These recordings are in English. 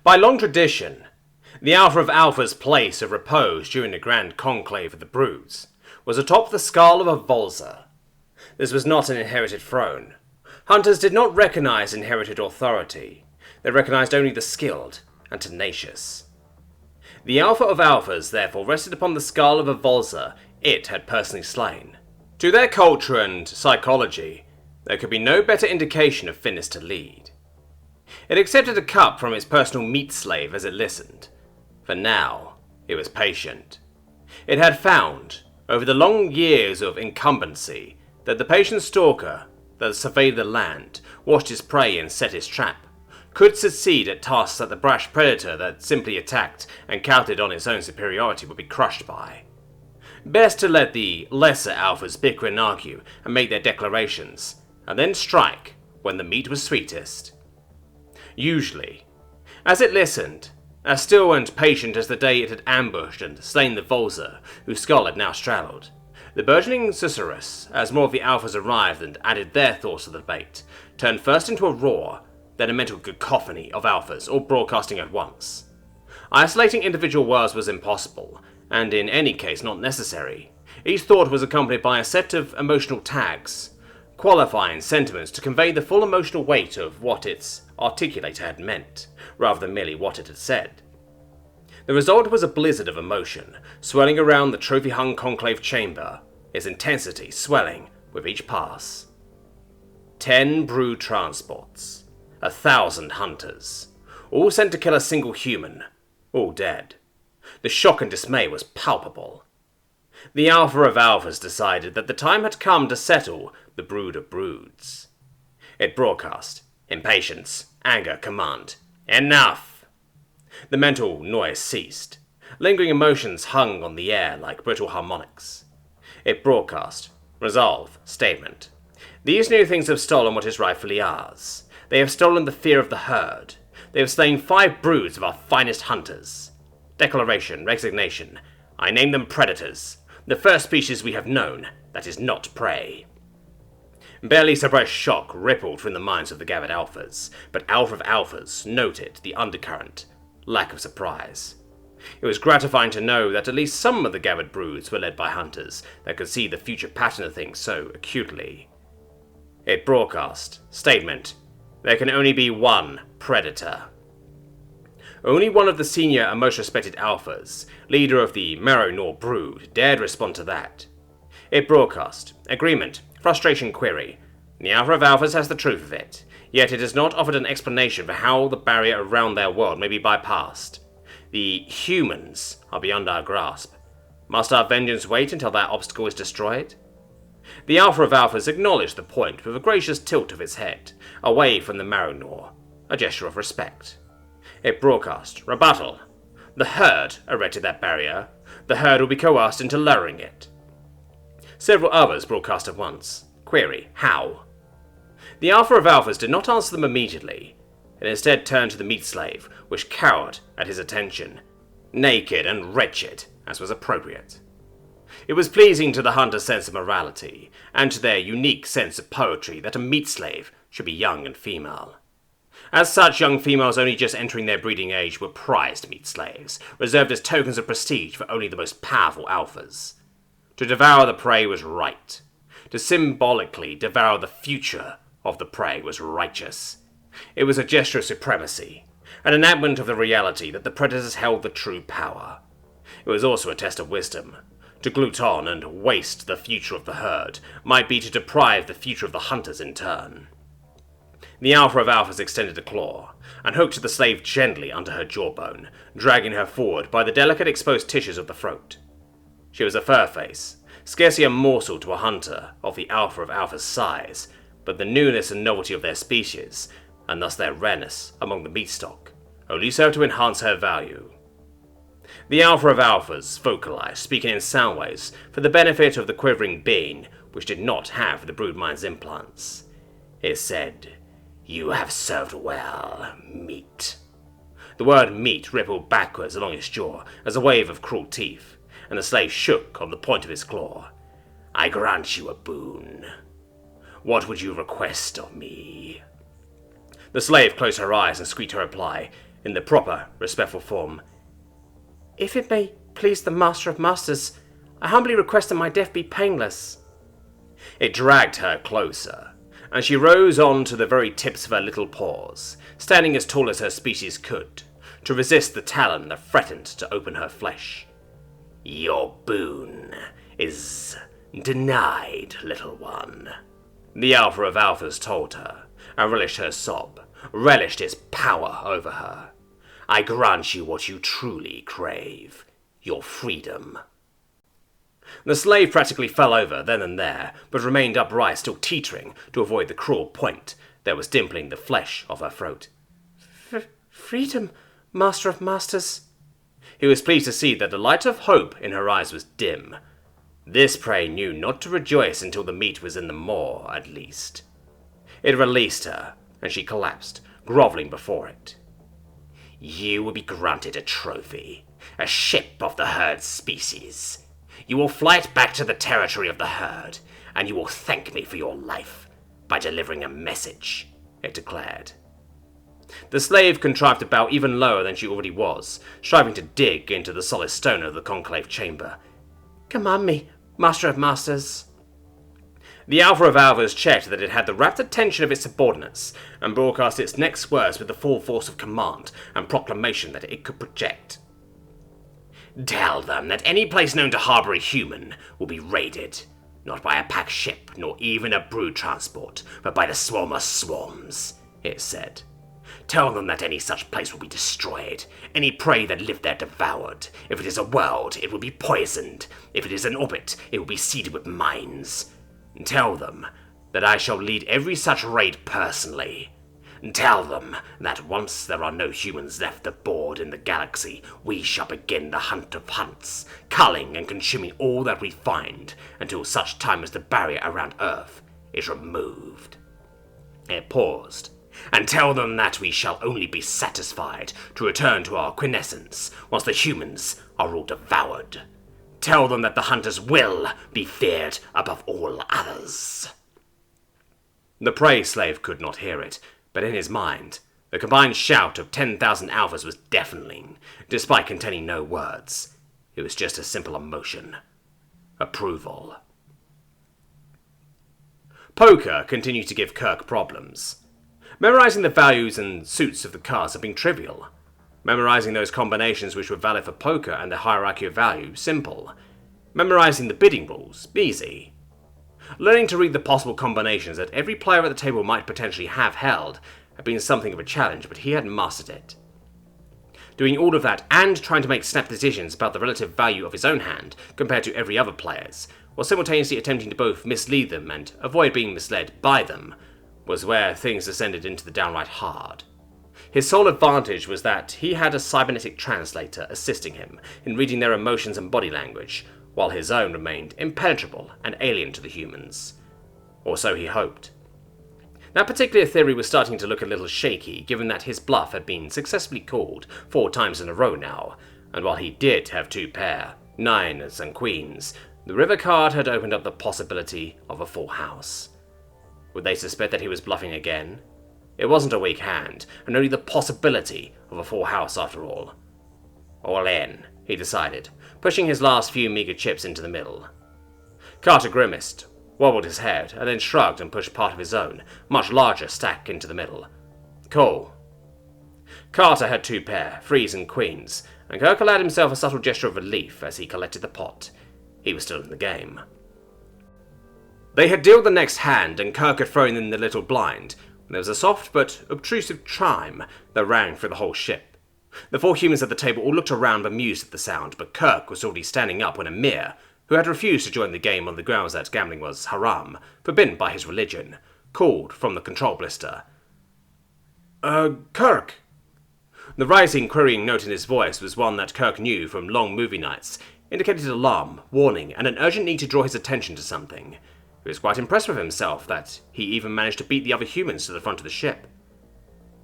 By long tradition, the Alpha of Alpha's place of repose during the grand conclave of the Broods was atop the skull of a Volza. This was not an inherited throne. Hunters did not recognize inherited authority. They recognized only the skilled and tenacious. The Alpha of Alphas therefore rested upon the skull of a Volza it had personally slain. To their culture and psychology, there could be no better indication of fitness to lead. It accepted a cup from its personal meat slave as it listened. For now, it was patient. It had found, over the long years of incumbency, that the patient stalker that surveyed the land, watched his prey and set his trap, could succeed at tasks that the brash predator that simply attacked and counted on its own superiority would be crushed by. Best to let the lesser alphas bicker and argue and make their declarations, and then strike when the meat was sweetest. Usually, as it listened, as still and patient as the day it had ambushed and slain the Volza, whose skull it now straddled, the burgeoning susurrus, as more of the alphas arrived and added their thoughts to the debate, turned first into a roar, then a mental cacophony of alphas, all broadcasting at once. Isolating individual words was impossible, and in any case not necessary. Each thought was accompanied by a set of emotional tags, qualifying sentiments to convey the full emotional weight of what its articulator had meant, rather than merely what it had said. The result was a blizzard of emotion, swelling around the trophy-hung conclave chamber, its intensity swelling with each pass. 10 brood transports, 1,000 hunters, all sent to kill a single human, all dead. The shock and dismay was palpable. The Alpha of Alphas decided that the time had come to settle the Brood of Broods. It broadcast impatience, anger, command. Enough! The mental noise ceased. Lingering emotions hung on the air like brittle harmonics. It broadcast resolve, statement. These new things have stolen what is rightfully ours. They have stolen the fear of the herd. They have slain 5 broods of our finest hunters. Declaration, resignation. I name them predators. The first species we have known that is not prey. Barely suppressed shock rippled from the minds of the gathered alphas, but Alpha of Alphas noted the undercurrent, lack of surprise. It was gratifying to know that at least some of the gathered broods were led by hunters that could see the future pattern of things so acutely. It broadcast, statement, there can only be one predator. Only one of the senior and most respected alphas, leader of the Marrow brood, dared respond to that. It broadcast, agreement, frustration query. The Alpha of Alphas has the truth of it, yet it has not offered an explanation for how the barrier around their world may be bypassed. The humans are beyond our grasp. Must our vengeance wait until that obstacle is destroyed? The Alpha of Alphas acknowledged the point with a gracious tilt of its head, away from the Marrow, a gesture of respect. It broadcast, rebuttal. The herd erected that barrier. The herd will be coerced into lowering it. Several others broadcast at once. Query, how? The Alpha of Alphas did not answer them immediately. It instead turned to the meat slave, which cowered at his attention, naked and wretched, as was appropriate. It was pleasing to the hunter's sense of morality, and to their unique sense of poetry that a meat slave should be young and female. As such, young females only just entering their breeding age were prized meat slaves, reserved as tokens of prestige for only the most powerful alphas. To devour the prey was right. To symbolically devour the future of the prey was righteous. It was a gesture of supremacy, an enactment of the reality that the predators held the true power. It was also a test of wisdom. To glut on and waste the future of the herd might be to deprive the future of the hunters in turn. The Alpha of Alphas extended a claw, and hooked the slave gently under her jawbone, dragging her forward by the delicate exposed tissues of the throat. She was a fur face, scarcely a morsel to a hunter of the Alpha of Alpha's size, but the newness and novelty of their species, and thus their rareness among the meat stock, only served to enhance her value. The Alpha of Alphas vocalized, speaking in sound waves, for the benefit of the quivering being which did not have the broodmind's implants. It said, "You have served well, meat." The word meat rippled backwards along its jaw as a wave of cruel teeth, and the slave shook on the point of his claw. "I grant you a boon. What would you request of me?" The slave closed her eyes and squeaked her reply, in the proper, respectful form. "If it may please the Master of Masters, I humbly request that my death be painless." It dragged her closer, and she rose on to the very tips of her little paws, standing as tall as her species could, to resist the talon that threatened to open her flesh. "Your boon is denied, little one," the Alpha of Alphas told her, and relished her sob, relished its power over her. "I grant you what you truly crave, your freedom." The slave practically fell over then and there, but remained upright, still teetering, to avoid the cruel point that was dimpling the flesh of her throat. Freedom, Master of Masters." He was pleased to see that the light of hope in her eyes was dim. This prey knew not to rejoice until the meat was in the maw, at least. It released her, and she collapsed, grovelling before it. "You will be granted a trophy, a ship of the herd species. You will fly it back to the territory of the herd, and you will thank me for your life by delivering a message," it declared. The slave contrived to bow even lower than she already was, striving to dig into the solid stone of the conclave chamber. "Command me, Master of Masters." The Alpha of Alphas checked that it had the rapt attention of its subordinates, and broadcast its next words with the full force of command and proclamation that it could project. "Tell them that any place known to harbour a human will be raided, not by a pack ship, nor even a brood transport, but by the swarm of swarms," it said. "Tell them that any such place will be destroyed, any prey that lived there devoured. If it is a world, it will be poisoned. If it is an orbit, it will be seeded with mines. Tell them that I shall lead every such raid personally. Tell them that once there are no humans left aboard in the galaxy, we shall begin the hunt of hunts, culling and consuming all that we find, until such time as the barrier around Earth is removed." It paused. "And tell them that we shall only be satisfied to return to our quiescence once the humans are all devoured. Tell them that the hunters will be feared above all others." The prey slave could not hear it, but in his mind, the combined shout of 10,000 alphas was deafening, despite containing no words. It was just a simple emotion. Approval. Poker continued to give Kirk problems. Memorizing the values and suits of the cards had been trivial. Memorizing those combinations which were valid for poker and the hierarchy of value, simple. Memorizing the bidding rules, easy. Learning to read the possible combinations that every player at the table might potentially have held had been something of a challenge, but he had mastered it. Doing all of that and trying to make snap decisions about the relative value of his own hand compared to every other player's, while simultaneously attempting to both mislead them and avoid being misled by them, was where things descended into the downright hard. His sole advantage was that he had a cybernetic translator assisting him in reading their emotions and body language, while his own remained impenetrable and alien to the humans. Or so he hoped. That particular theory was starting to look a little shaky, given that his bluff had been successfully called 4 times in a row now, and while he did have 2 pair, 9s and queens, the river card had opened up the possibility of a full house. Would they suspect that he was bluffing again? It wasn't a weak hand, and only the possibility of a full house after all. All in, he decided, pushing his last few meager chips into the middle. Carter grimaced, wobbled his head, and then shrugged and pushed part of his own, much larger stack into the middle. Cool. Carter had 2 pair, 3s and queens, and Kirk allowed himself a subtle gesture of relief as he collected the pot. He was still in the game. They had dealt the next hand, and Kirk had thrown in the little blind, when there was a soft but obtrusive chime that rang through the whole ship. The 4 humans at the table all looked around bemused at the sound, but Kirk was already standing up when Amir, who had refused to join the game on the grounds that gambling was haram, forbidden by his religion, called from the control blister. Kirk." The rising, querying note in his voice was one that Kirk knew from long movie nights, indicated alarm, warning, and an urgent need to draw his attention to something. He was quite impressed with himself that he even managed to beat the other humans to the front of the ship.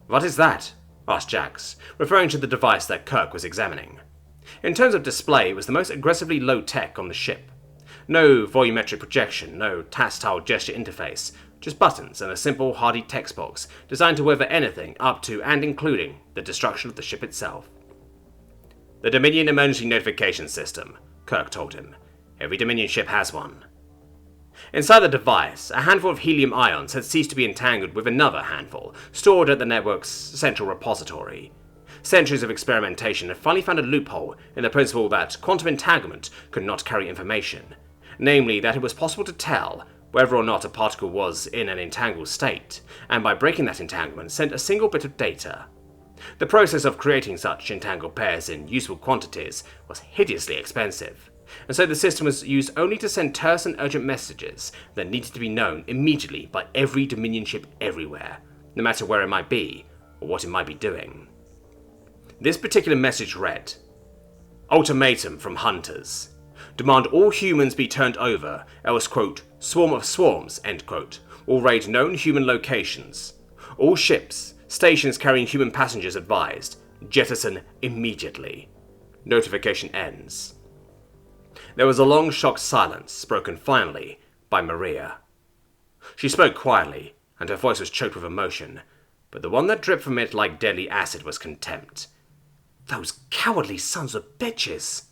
"What is that?" asked Jax, referring to the device that Kirk was examining. In terms of display, it was the most aggressively low-tech on the ship. No volumetric projection, no tactile gesture interface, Just buttons and a simple, hardy text box designed to weather anything up to and including the destruction of the ship itself. "The Dominion Emergency Notification System," Kirk told him. "Every Dominion ship has one." Inside the device, a handful of helium ions had ceased to be entangled with another handful, stored at the network's central repository. Centuries of experimentation had finally found a loophole in the principle that quantum entanglement could not carry information, namely that it was possible to tell whether or not a particle was in an entangled state, and by breaking that entanglement send a single bit of data. The process of creating such entangled pairs in useful quantities was hideously expensive, and so the system was used only to send terse and urgent messages that needed to be known immediately by every Dominion ship everywhere, no matter where it might be or what it might be doing. This particular message read, "Ultimatum from Hunters. Demand all humans be turned over, else, quote, swarm of swarms, end quote, will raid known human locations. All ships, stations carrying human passengers advised, jettison immediately. Notification ends." There was a long, shocked silence, broken finally by Maria. She spoke quietly, and her voice was choked with emotion, but the one that dripped from it like deadly acid was contempt. "Those cowardly sons of bitches!"